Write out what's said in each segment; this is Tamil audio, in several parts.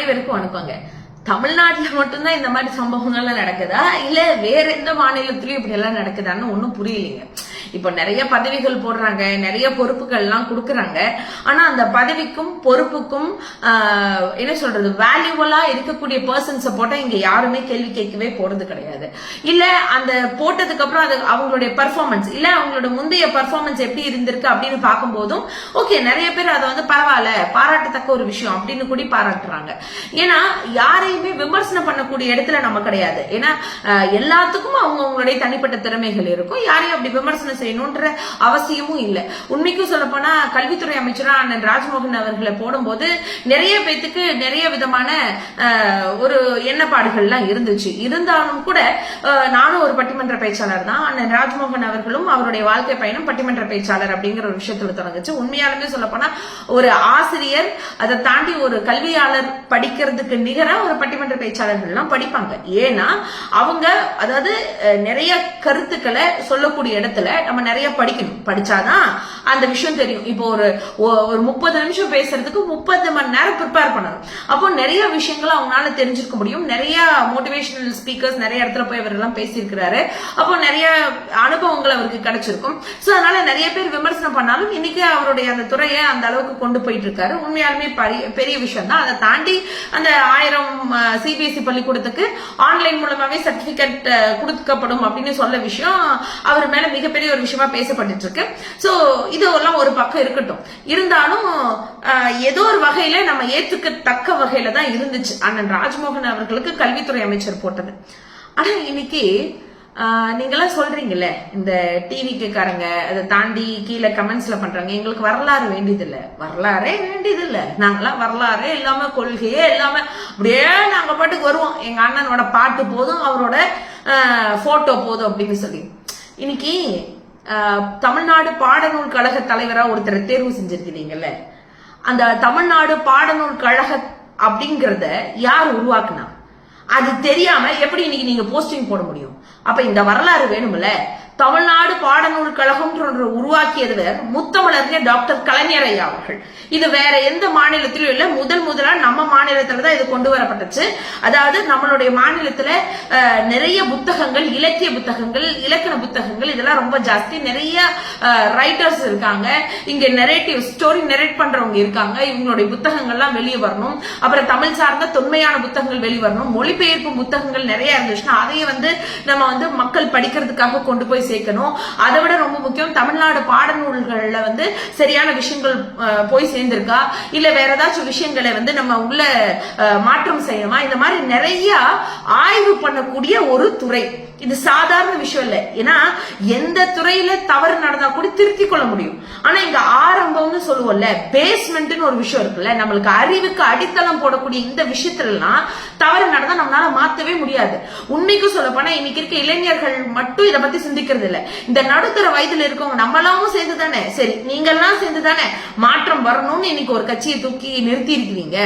அனைவருக்கும் வணக்கங்க. தமிழ்நாட்டுல மட்டும்தான் இந்த மாதிரி சம்பவங்கள்லாம் நடக்குதா இல்ல வேற எந்த மாநிலத்திலயும் இப்படி எல்லாம் நடக்குதான்னு ஒன்னும் புரியலைங்க. இப்ப நிறைய பதவிகள் போடுறாங்க, நிறைய பொறுப்புகள் எல்லாம் கொடுக்கறாங்க. ஆனா அந்த பதவிக்கும் பொறுப்புக்கும் என்ன சொல்றது வேல்யூவலா இருக்கக்கூடிய பர்சன்ஸை போட்டா இங்க யாருமே கேள்வி கேட்கவே போறது கிடையாது. இல்ல அந்த போட்டதுக்கு அப்புறம் அது அவங்களுடைய பெர்ஃபார்மன்ஸ் இல்ல அவங்களோட முந்தைய பெர்ஃபார்மன்ஸ் எப்படி இருந்திருக்கு அப்படின்னு பார்க்கும் போதும் ஓகே நிறைய பேர் அதை வந்து பரவாயில்ல பாராட்டத்தக்க ஒரு விஷயம் அப்படின்னு கூட பாராட்டுறாங்க. ஏன்னா யாரையுமே விமர்சனம் பண்ணக்கூடிய இடத்துல நம்ம கிடையாது. ஏன்னா எல்லாத்துக்கும் அவங்களுடைய தனிப்பட்ட திறமைகள் இருக்கும். யாரையும் அப்படி விமர்சனம் செய்யணும்ன்ற அவசியமும் இல்லை. உண்மைக்கும் சொல்ல போனா கல்வித்துறை அமைச்சரா அண்ணன் ராஜ்மோகன் அவர்களை போடும்போது நிறைய பேத்துக்கு நிறைய விதமான ஒரு எண்ணப்பாடுகள்லாம் இருந்துச்சு. இருந்தாலும் கூட நானும் ஒரு பட்டிமன்ற பேச்சாளர் தான். அண்ணன் ராஜ்மோகன் அவர்களும் அவருடைய வாழ்க்கை பயணம் பட்டிமன்ற பேச்சாளர் அப்படிங்கிற ஒரு விஷயத்துல தொடங்குச்சு. உண்மையாலுமே சொல்ல போனா ஒரு ஆசிரியர் அதை தாண்டி ஒரு கல்வியாளர் படிக்கிறதுக்கு நிகரா ஒரு பட்டிமன்ற பேச்சாளர்கள்லாம் படிப்பாங்க. ஏன்னா அவங்க அதாவது நிறைய கருத்துக்களை சொல்லக்கூடிய இடத்துல நம்ம நிறைய படிக்கணும். படிச்சாதான் அந்த விஷயம் தெரியும். இப்போ ஒரு 30 நிமிஷம் பேசுறதுக்கு 30 மணி நேரம் ப்ரிப்பேர் பண்ணணும். அப்போ நிறைய விஷயங்களை அவங்களால தெரிஞ்சிருக்க முடியும். நிறைய மோட்டிவேஷனல் ஸ்பீக்கர்ஸ் நிறைய இடத்துல போய் அவர் எல்லாம் பேசியிருக்கிறாரு. அப்போ நிறைய அனுபவங்கள் அவருக்கு கிடைச்சிருக்கும். சோ அதனால நிறைய பேர் விமர்சனம் பண்ணாலும் இன்னைக்கு அவருடைய அந்த துறையை அந்த அளவுக்கு கொண்டு போயிட்டு இருக்காரு. உண்மையாலுமே பெரிய விஷயம் தான். அதை தாண்டி அந்த 1000 சிபிஎஸ்இ பள்ளிக்கூடத்துக்கு ஆன்லைன் மூலமாவே சர்டிபிகேட் கொடுக்கப்படும் அப்படின்னு சொல்ல விஷயம் அவர் மேல மிகப்பெரிய ஒரு விஷயமா பேசப்பட்டு இருக்கு. சோ இதெல்லாம் ஒரு பக்கம் இருக்கட்டும். இருந்தாலும் ஏதோ ஒரு வகையில நம்ம ஏத்துக்கத்தக்க வகையில தான் இருந்துச்சு அண்ணன் ராஜ்மோகன் அவர்களுக்கு கல்வித்துறை அமைச்சர் போட்டது. ஆனா இன்னைக்கு நீங்கெல்லாம் சொல்றீங்கல்ல இந்த டிவிக்காரங்க அதை தாண்டி கீழே கமெண்ட்ஸ்ல பண்றாங்க எங்களுக்கு வரலாறு வேண்டியதில்லை. வரலாறே வேண்டியதில்லை. நாங்கெல்லாம் வரலாறே இல்லாம கொள்கையே இல்லாம அப்படியே நாங்க பாட்டுக்கு வருவோம். எங்க அண்ணனோட பாட்டு போதும் அவரோட போட்டோ போதும் அப்படின்னு சொல்லி இன்னைக்கு தமிழ்நாடு பாடநூல் கழக தலைவரா ஒருத்தரை தேர்வு செஞ்சிருக்கிறீங்கல்ல. அந்த தமிழ்நாடு பாடநூல் கழக அப்படிங்கறத யார் உருவாக்குனா அது தெரியாம எப்படி இன்னைக்கு நீங்க போஸ்டிங் போட முடியும்? அப்ப இந்த வரலாறு வேணும்ல. தமிழ்நாடு பாடநூல் கழகம் உருவாக்கியவர் முத்தமிழறிஞர் டாக்டர் கலைஞர் ஐயா அவர்கள். இது வேற எந்த மாநிலத்திலும் இல்ல. முதலா நம்ம மாநிலத்துலதான் இது கொண்டு வரப்பட்டுச்சு. அதாவது நம்மளுடைய மாநிலத்துல நிறைய புத்தகங்கள், இலக்கிய புத்தகங்கள், இலக்கண புத்தகங்கள் இதெல்லாம் ரொம்ப ஜாஸ்தி. நிறைய ரைட்டர்ஸ் இருக்காங்க. இங்க நெரேட்டிவ் ஸ்டோரி நெரேட் பண்றவங்க இருக்காங்க. இவங்களுடைய புத்தகங்கள்லாம் வெளியே வரணும். அப்புறம் தமிழ் சார்ந்த தொன்மையான புத்தகங்கள் வெளிவரணும். மொழிபெயர்ப்பு புத்தகங்கள் நிறைய இருந்துச்சுன்னா அதையே வந்து நம்ம வந்து மக்கள் படிக்கிறதுக்காக கொண்டு போய் சேர்க்கணும். அதை விட ரொம்ப முக்கியம் தமிழ்நாடு பாடநூல்கள்ல வந்து சரியான விஷயங்கள் போய் சேர்ந்திருக்கா இல்ல வேற ஏதாச்சும் விஷயங்களை வந்து நம்ம உள்ள மாற்றம் செய்யணுமா? இந்த மாதிரி நிறைய ஆய்வு பண்ணக்கூடிய ஒரு துறை. இது சாதாரண விஷயம் இல்ல. ஏன்னா எந்த துறையில தவறு நடந்தா கூட திருத்தி கொள்ள முடியும். ஆனா இங்க ஆரம்பம்னு சொல்லுவோம்ல, பேஸ்மெண்ட்னு ஒரு விஷயம் இருக்குல்ல, நம்மளுக்கு அறிவுக்கு அடித்தளம் போடக்கூடிய இந்த விஷயத்துலாம் தவறு நடந்தா நம்மளால மாத்தவே முடியாது. உண்மைக்கு சொல்ல போனா இன்னைக்கு இருக்க இளைஞர்கள் மட்டும் இதை பத்தி சிந்திக்கிறது இல்ல. இந்த நடுத்தர வயதுல இருக்கவங்க நம்மளாவும் சேர்ந்து தானே, சரி நீங்க எல்லாம் சேர்ந்து தானே மாற்றம் வரணும்னு இன்னைக்கு ஒரு கட்சியை தூக்கி நிறுத்தி இருக்கிறீங்க.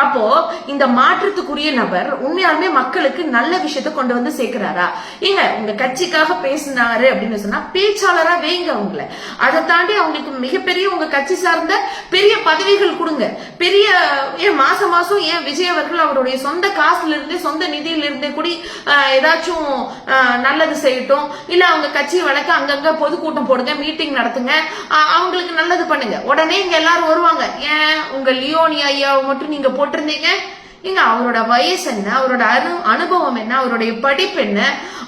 அப்போ இந்த மாற்றத்துக்குரிய நபர் உண்மையாலுமே மக்களுக்கு நல்ல விஷயத்தை கொண்டு வந்து சேர்க்கிறாரா? ஏங்க உங்க கட்சிக்காக பேசினாரு அப்படின்னு சொன்னா பேச்சாளரா வைங்க அவங்கள. அதை தாண்டி அவங்களுக்கு மிகப்பெரிய உங்க கட்சி சார்ந்த பெரிய பதவிகள் கொடுங்க. பெரிய ஏன் மாசம் ஏன் விஜய் அவர்கள் அவருடைய சொந்த காசுல இருந்தே சொந்த நிதியில இருந்தே கூட ஏதாச்சும் நல்லது செய்யட்டும். இல்ல அவங்க கட்சி வழக்க அங்கங்க பொதுக்கூட்டம் போடுங்க, மீட்டிங் நடத்துங்க, அவங்களுக்கு நல்லது பண்ணுங்க. உடனே இங்க எல்லாரும் வருவாங்க. ஏன் உங்க லியோனி ஐயாவை மட்டும் நீங்க போட்டிருந்தீங்க? இங்க அவரோட வயசு என்ன, அவரோட அனுபவம் என்ன, அவருடைய படிப்பு என்ன,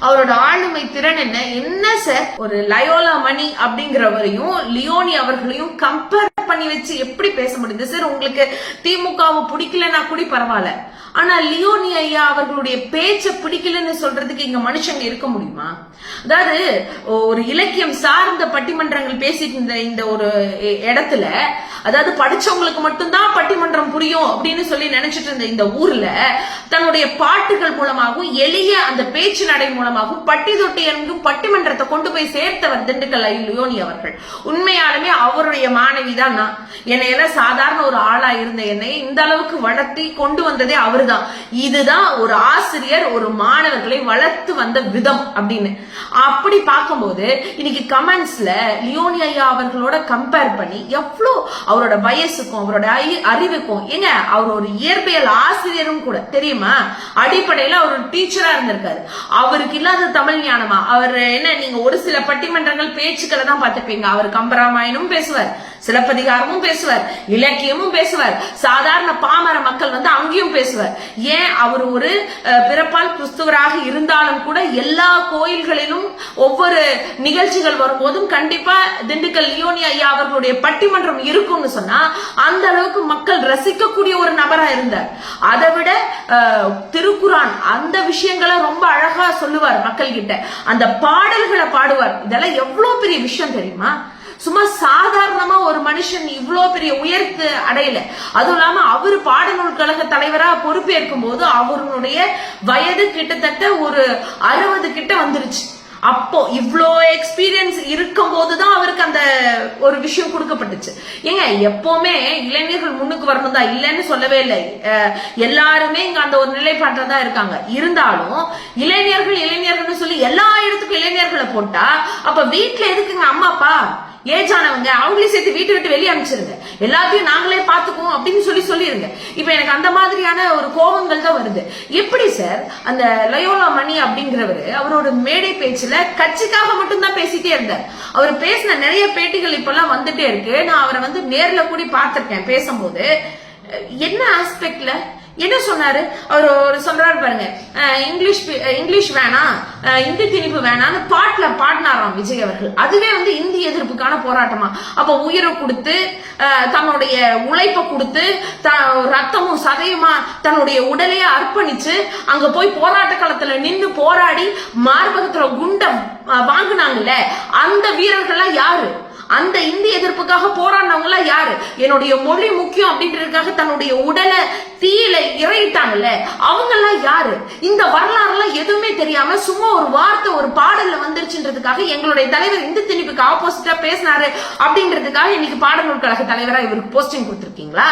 அவரோட ஆளுமை திறன் என்ன சார்? ஒரு லயோலா மணி அப்படிங்கிறவரையும் லியோனி அவர்களையும் கம்பேர் பண்ணி வச்சு எப்படி பேச முடியுது சார்? உங்களுக்கு திமுகவை பிடிக்கலன்னா கூட பரவாயில்ல. ஆனா லியோனி ஐயா அவர்களுடைய பேச்ச பிடிக்கலன்னு சொல்றதுக்கு இங்க மனுஷங்க இருக்க முடியுமா? அதாவது ஒரு இலக்கியம் சார்ந்த பட்டிமன்றங்கள் பேசிட்டு இருந்த இந்த ஒரு இடத்துல, அதாவது படிச்சவங்களுக்கு மட்டும்தான் பட்டிமன்றம் புரியும் அப்படின்னு சொல்லி நினைச்சிட்டு இருந்த இந்த ஊர்ல தன்னுடைய பாட்டுகள் மூலமாகவும் எளிய அந்த பேச்சு நடை மூலமாகவும் பட்டி தொட்டி எங்கும் பட்டிமன்றத்தை கொண்டு போய் சேர்த்தவர் திண்டுக்கல் லியோனி அவர்கள். உண்மையாலுமே அவருடைய மாணவி தான் நான். என்னையெல்லாம் சாதாரண ஒரு ஆளா இருந்த என்னை இந்த அளவுக்கு வளர்த்தி கொண்டு வந்ததே அவரு அவருதான். இதுதான் ஒரு ஆசிரியர் ஒரு மாணவர்களை வளர்த்து வந்த விதம் அப்படின்னு. அப்படி பார்க்கும்போது இன்னைக்கு கமெண்ட்ஸ்ல லியோனி ஐயா அவர்களோட கம்பேர் பண்ணி எவ்வளவு அவரோட வயசுக்கும் அவரோட அறிவுக்கும், ஏங்க அவர் ஒரு இயற்பியல் ஆசிரியரும் கூட தெரியுமா, அடிப்படையில அவர் ஒரு டீச்சரா இருந்திருக்காரு. அவருக்கு இல்லாத தமிழ் ஞானமா? அவர் என்ன, நீங்க ஒரு சில பட்டிமன்றங்கள் பேச்சுக்களை தான் பார்த்திருப்பீங்க. அவர் கம்பராமாயணமும் பேசுவார், சிலப்பதிகாரமும் பேசுவார், இலக்கியமும் பேசுவார், சாதாரண பாமர மக்கள் வந்து அங்கேயும் பேசுவார். ஏன், அவர் ஒரு பிறப்பால் கிறிஸ்துவராக இருந்தாலும் கூட எல்லா கோயில்களிலும் ஒவ்வொரு நிகழ்ச்சிகள் வரும்போதும் கண்டிப்பா திண்டுக்கல் லியோனி ஐயா அவர்களுடைய பட்டிமன்றம் இருக்கும்னு சொன்னா அந்த அளவுக்கு மக்கள் ரசிக்கக்கூடிய ஒரு நபரா இருந்தார். அதை விட திருக்குரான் அந்த விஷயங்களை ரொம்ப அழகா சொல்லுவார் மக்கள் கிட்ட, அந்த பாடல்களை பாடுவார். இதெல்லாம் எவ்வளவு பெரிய விஷயம் தெரியுமா? சும்மா சாதாரணமா ஒரு மனுஷன் இவ்வளவு பெரிய உயர்த்து அடையல. அதுவும் இல்லாம அவரு பாடநூல் கழக தலைவரா பொறுப்பேற்கும் போது அவருடைய வயது கிட்டத்தட்ட ஒரு 60 கிட்ட வந்துருச்சு. அப்போ இவ்வளோ எக்ஸ்பீரியன்ஸ் இருக்கும் போதுதான் அவருக்கு அந்த ஒரு விஷயம் கொடுக்கப்பட்டுச்சு. ஏங்க, எப்பவுமே இளைஞர்கள் முன்னுக்கு வரணும் தான், இல்லைன்னு சொல்லவே இல்லை. எல்லாருமே இங்க அந்த ஒரு நிலைப்பாட்டில் தான் இருக்காங்க. இருந்தாலும் இளைஞர்கள்னு சொல்லி எல்லா இடத்துக்கும் இளைஞர்களை போட்டா அப்ப வீட்டுல எதுக்குங்க அம்மா அப்பா ஏஜானவங்க அவங்களே சேர்த்து வீட்டை விட்டு வெளியே அனுப்பிச்சிருங்க, எல்லாத்தையும் நாங்களே பாத்துக்குவோம் அப்படின்னு சொல்லிருங்க. இப்ப எனக்கு அந்த மாதிரியான ஒரு கோபங்கள் தான் வருது. எப்படி சார் அந்த லயோலா மணி அப்படிங்கிறவரு அவரோட மேடை பேச்சுல கட்சிக்காக மட்டும்தான் பேசிட்டே இருந்தார். அவர் பேசின நிறைய பேட்டிகள் இப்பெல்லாம் வந்துட்டே இருக்கு. நான் அவரை வந்து நேர்ல கூடி பார்த்திருக்கேன். பேசும்போது என்ன ஆஸ்பெக்ட்ல என்ன சொன்னாரு, அவர் சொல்றாரு பாருங்க, இங்கிலீஷ் வேணாம், இந்தி திணிப்பு வேணாம்னு பாட்டுல பாடினாராம் விஜய் அவர்கள். அதுவே வந்து இந்தி எதிர்ப்புக்கான போராட்டமா? அப்ப உயிரை கொடுத்து தன்னுடைய உழைப்பை கொடுத்து ரத்தமும் சதையுமா தன்னுடைய உடலையே அர்ப்பணிச்சு அங்க போய் போராட்ட களத்துல நின்று போராடி மார்பகத்துல குண்டம் வாங்கினாங்கல்ல, அந்த வீரர்கள்லாம் யாரு? அந்த இந்தி எதிர்ப்புக்காக போராடினவங்க யாரு? என்னுடைய மொழி முக்கியம் அப்படின்றதுக்காக தன்னுடைய உடலை தீயில இறையிட்டாங்கல்ல, அவங்க எல்லாம் யாரு? இந்த வரலாறு எல்லாம் எதுவுமே தெரியாம சும்மா ஒரு வார்த்தை ஒரு பாடல்ல வந்துருச்சுன்றதுக்காக எங்களுடைய தலைவர் இந்தி திணிப்புக்கு ஆப்போசிட்டா பேசினாரு அப்படின்றதுக்காக இன்னைக்கு பாடநூல் கழக தலைவரா இவருக்கு போஸ்டிங் கொடுத்திருக்கீங்களா?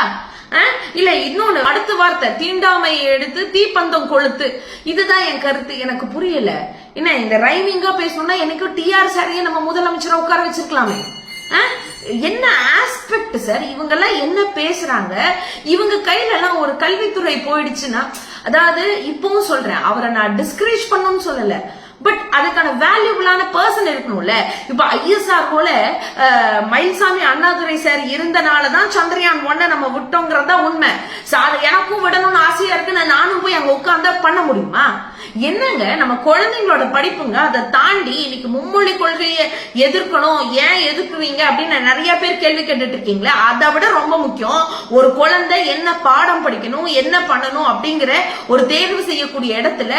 இல்ல இன்னொன்னு அடுத்த வார்த்தை தீண்டாமையை எடுத்து தீப்பந்தம் கொளுத்து. இதுதான் என் கருத்து. எனக்கு புரியல. என்ன இந்த ரைமிங்கா பேசணும்னா எனக்கு டிஆர் சாரியை நம்ம முதலமைச்சரை உட்கார வச்சிருக்கலாமே. என்ன ஆஸ்பெக்ட் சார், இவங்க எல்லாம் என்ன பேசுறாங்க? இவங்க கையில எல்லாம் ஒரு கல்வித்துறை போயிடுச்சுன்னா, அதாவது இப்பவும் சொல்றேன், அவரை நான் டிஸ்கரேஜ் பண்ணணும்னு சொல்லல, பட் அதுக்கான வேல்யூபிளான பர்சன் இருக்கணும்ல. இப்ப ஐஎஸ்ஆர் போல மயில்சாமி அண்ணாதுரை சார் இருந்தனாலதான் சந்திரயான் 1 நம்ம விட்டோங்கிறதா உண்மை. எனக்கும் விடணும்னு ஆசையா இருக்கு, நானும் போய் அங்க உட்கார்ந்தா பண்ண முடியுமா? என்னங்க நம்ம குழந்தைங்களோட படிப்புங்க. அதை தாண்டி இன்னைக்கு மும்மொழி கொள்கையை எதிர்க்கணும், ஏன் எதிர்க்குறீங்க அப்படின்னு நிறைய பேர் கேள்வி கேட்டுட்டு இருக்கீங்களே. அதை விட ரொம்ப முக்கியம், ஒரு குழந்தை என்ன பாடம் படிக்கணும், என்ன பண்ணணும் அப்படிங்கிற ஒரு தேர்வு செய்யக்கூடிய இடத்துல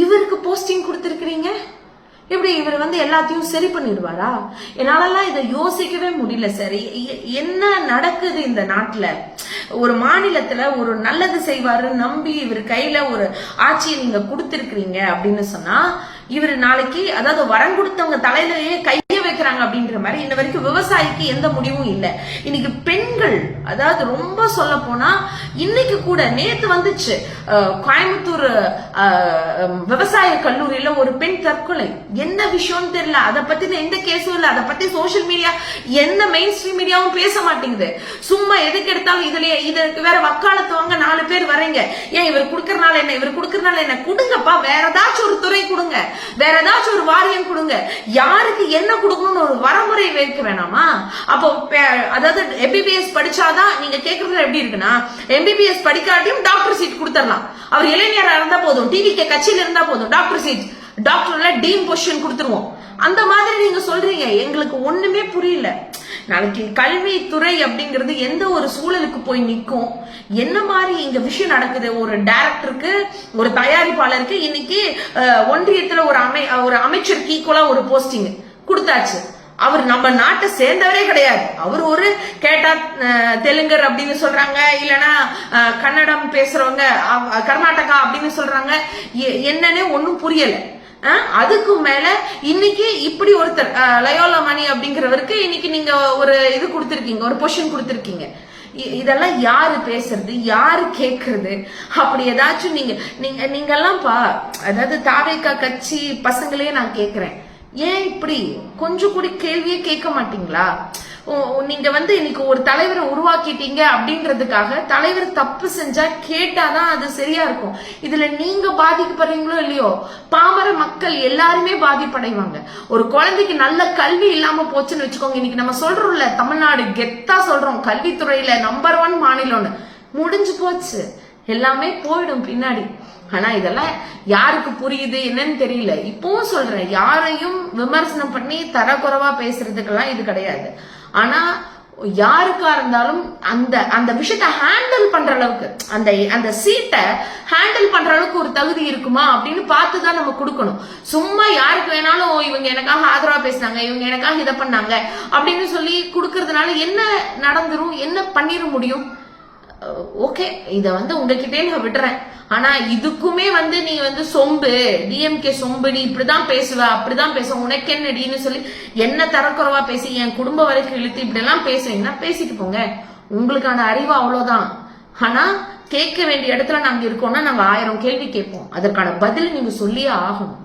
இவருக்கு போஸ்டிங் கொடுத்திருக்கிறீங்க. எப்படி இவர் வந்து எல்லாத்தையும் சரி பண்ணிடுவாரா? என்னாலலாம் இதை யோசிக்கவே முடியல. சரி, என்ன நடக்குது இந்த நாட்டுல? ஒரு மாநிலத்துல ஒரு நல்லது செய்வாரு நம்பி இவர் கையில ஒரு ஆட்சியை நீங்க கொடுத்திருக்கிறீங்க அப்படின்னு சொன்னா, இவர் நாளைக்கு அதாவது வரம் கொடுத்தவங்க தலையிலேயே கைய வைக்கிறாங்க அப்படின்ற மாதிரி இன்ன வரைக்கும் விவசாயிக்கு எந்த முடிவும் இல்லை. இன்னைக்கு பெண்கள், அதாவது ரொம்ப சொல்ல போனா இன்னைக்கு கூட நேத்து வந்துச்சு கோயம்புத்தூர் விவசாய கல்லூரியில ஒரு பெண் தற்கொலை. என்ன விஷயம்னு தெரியல, அதை பத்தி எந்த கேஸும் இல்லை, அதை பத்தி சோசியல் மீடியா எந்த மெயின் ஸ்ட்ரீம் மீடியாவும் பேச மாட்டேங்குது. சும்மா எதுக்கு எடுத்தாலும் இதுலயே இதற்கு வேற வக்காலத்து வாங்க 4 பேர் வரீங்க. ஏன் இவர் குடுக்கறனால என்ன, இவர் குடுக்கறனால என்ன? கொடுங்கப்பா, வேற ஏதாச்சும் ஒரு துறை கொடுங்க, வேற ஏதாச்சும் ஒரு வாரியம் கொடுங்க. யாருக்கு என்ன கொடுக்கணும்னு ஒரு வரமுறை வைக்க வேணாமா? அப்போ அதாவது எம்பிபிஎஸ் படிச்சாதான் நீங்க கேக்குறதுல எப்படி இருக்குன்னா, எம்பிபிஎஸ் படிக்காட்டியும் டாக்டர் சீட் கொடுத்துடலாம். அவர் இளைஞரா இருந்தா போதும், டிவிகே கட்சியில இருந்தா போதும், டாக்டர் சீட், டாக்டர்ல டீன் பொசிஷன் கொடுத்துருவோம். அந்த மாதிரி நீங்க சொல்றீங்க. எங்களுக்கு ஒண்ணுமே புரியல. நாளைக்கு கல்வித்துறை அப்படிங்கிறது எந்த ஒரு சூழலுக்கு போய் நிற்கும், என்ன மாதிரி இங்க விஷயம் நடக்குது? ஒரு டைரக்டருக்கு, ஒரு தயாரிப்பாளருக்கு இன்னைக்கு ஒன்றியத்துல ஒரு அமைச்சருக்கு ஈக்குவலா ஒரு போஸ்டிங் கொடுத்தாச்சு. அவர் நம்ம நாட்டை சேர்ந்தவரே கிடையாது. அவர் ஒரு கேட்டா தெலுங்கர் அப்படின்னு சொல்றாங்க, இல்லைன்னா கன்னடம் பேசுறவங்க கர்நாடகா அப்படின்னு சொல்றாங்க. என்னன்னே ஒன்னும் புரியல. அதுக்கு மேல இன்னைக்கு இப்படி ஒருத்தர் லயோலா மணி அப்படிங்கிறவருக்கு இன்னைக்கு நீங்க ஒரு இது கொடுத்திருக்கீங்க, ஒரு பொசிஷன் கொடுத்திருக்கீங்க. இதெல்லாம் யாரு பேசுறது, யாரு கேக்குறது? அப்படி ஏதாச்சும் நீங்க எல்லாம்ப்பா, அதாவது தாவேகா கட்சி பசங்களே நான் கேக்குறேன், ஏன் இப்படி கொஞ்சம் கூட கேள்வியே கேட்க மாட்டீங்களா? நீங்க இன்னைக்கு ஒரு தலைவரை உருவாக்கிட்டீங்க அப்படின்றதுக்காக தலைவர் தப்பு செஞ்சா கேட்டாதான் அது சரியா இருக்கும். இதுல நீங்க பாதிக்கப்படுறீங்களோ இல்லையோ, பாமர மக்கள் எல்லாருமே பாதிப்படைவாங்க. ஒரு குழந்தைக்கு நல்ல கல்வி இல்லாம போச்சுன்னு வச்சுக்கோங்க, இன்னைக்கு நம்ம சொல்றோம்ல, தமிழ்நாடு கெத்தா சொல்றோம் கல்வித்துறையில நம்பர் 1 மாநிலம்னு, முடிஞ்சு போச்சு, எல்லாமே போயிடும் பின்னாடி. ஆனா இதெல்லாம் யாருக்கு புரியுது என்னன்னு தெரியல. இப்பவும் சொல்றேன், யாரையும் விமர்சனம் பண்ணி தரக்குறைவா பேசுறதுக்கெல்லாம் இது கிடையாது. ஆனா யாருக்கா இருந்தாலும் அந்த விஷயத்த ஹேண்டில் பண்ற அளவுக்கு, அந்த சீட்டை ஹேண்டில் பண்ற அளவுக்கு ஒரு தகுதி இருக்குமா அப்படின்னு பார்த்துதான் நம்ம கொடுக்கணும். சும்மா யாருக்கு வேணாலும் இவங்க எனக்காக ஆதரவா பேசினாங்க, இவங்க எனக்காக இதை பண்ணாங்க அப்படின்னு சொல்லி கொடுக்கறதுனால என்ன நடந்துரும், என்ன பண்ணிட முடியும்? ஓகே, இத உங்ககிட்டே நான் விடுறேன். ஆனா இதுக்குமே நீ சொம்பு, டிஎம்கே சொம்பு, நீ இப்படிதான் பேசுவ, அப்படிதான் பேசுவ, உனக்கு என்னடின்னு சொல்லி என்ன தரக்குறைவா பேசி என் குடும்ப வரைக்கும் இழுத்து இப்படி எல்லாம் பேசுவீங்கன்னா பேசிட்டு போங்க, உங்களுக்கான அறிவு அவ்வளவுதான். ஆனா கேட்க வேண்டிய இடத்துல நாங்க இருக்கோம்னா நாங்க 1000 கேள்வி கேட்போம், அதற்கான பதில் நீங்க சொல்லியே ஆகணும்.